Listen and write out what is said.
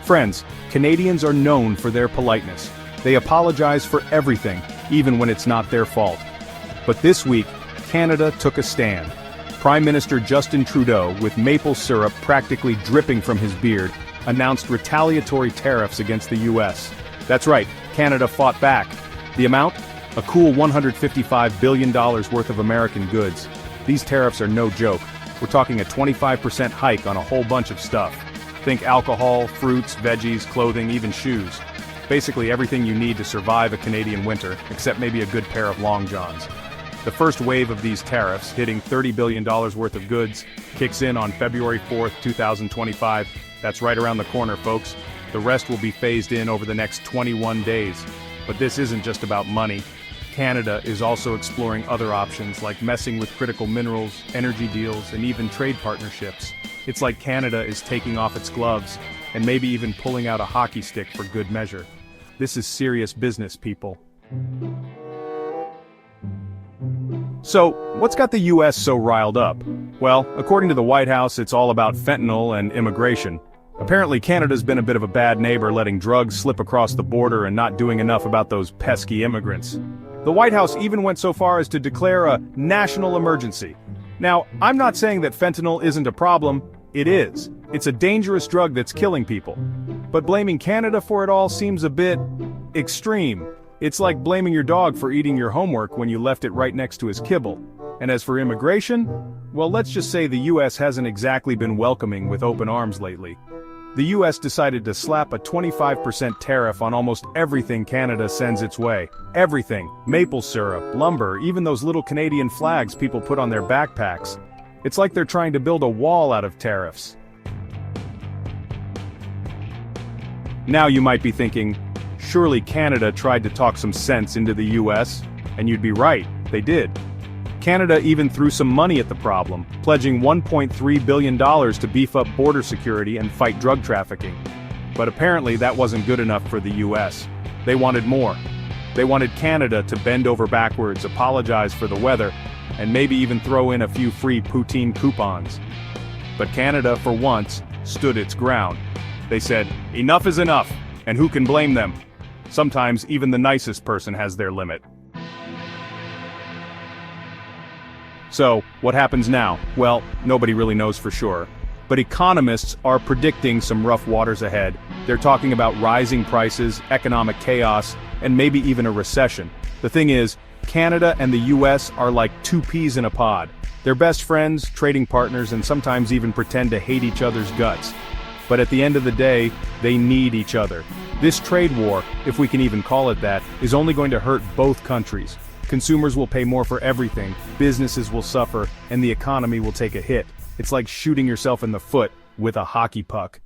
Friends, Canadians are known for their politeness. They apologize for everything, even when it's not their fault. But this week, Canada took a stand. Prime Minister Justin Trudeau, with maple syrup practically dripping from his beard, announced retaliatory tariffs against the US. That's right, Canada fought back. The amount? A cool $155 billion worth of American goods. These tariffs are no joke. We're talking a 25% hike on a whole bunch of stuff. Think alcohol, fruits, veggies, clothing, even shoes. Basically everything you need to survive a Canadian winter, except maybe a good pair of long johns. The first wave of these tariffs, hitting $30 billion worth of goods, kicks in on February 4th, 2025. That's right around the corner, folks. The rest will be phased in over the next 21 days. But this isn't just about money. Canada is also exploring other options like messing with critical minerals, energy deals, and even trade partnerships. It's like Canada is taking off its gloves, and maybe even pulling out a hockey stick for good measure. This is serious business, people. So, what's got the US so riled up? Well, according to the White House, it's all about fentanyl and immigration. Apparently Canada's been a bit of a bad neighbor, letting drugs slip across the border and not doing enough about those pesky immigrants. The White House even went so far as to declare a national emergency. Now, I'm not saying that fentanyl isn't a problem. It is. It's a dangerous drug that's killing people. But blaming Canada for it all seems a bit extreme. It's like blaming your dog for eating your homework when you left it right next to his kibble. And as for immigration, well, let's just say the US hasn't exactly been welcoming with open arms lately. The US decided to slap a 25% tariff on almost everything Canada sends its way. Everything. Maple syrup, lumber, even those little Canadian flags people put on their backpacks. It's like they're trying to build a wall out of tariffs. Now you might be thinking, surely Canada tried to talk some sense into the US? And you'd be right, they did. Canada even threw some money at the problem, pledging $1.3 billion to beef up border security and fight drug trafficking. But apparently that wasn't good enough for the US. They wanted more. They wanted Canada to bend over backwards, apologize for the weather, and maybe even throw in a few free poutine coupons. But Canada, for once, stood its ground. They said, enough is enough, and who can blame them? Sometimes even the nicest person has their limit. So, what happens now? Well, nobody really knows for sure. But economists are predicting some rough waters ahead. They're talking about rising prices, economic chaos, and maybe even a recession. The thing is, Canada and the US are like two peas in a pod. They're best friends, trading partners, and sometimes even pretend to hate each other's guts. But at the end of the day, they need each other. This trade war, if we can even call it that, is only going to hurt both countries. Consumers will pay more for everything, businesses will suffer, and the economy will take a hit. It's like shooting yourself in the foot with a hockey puck.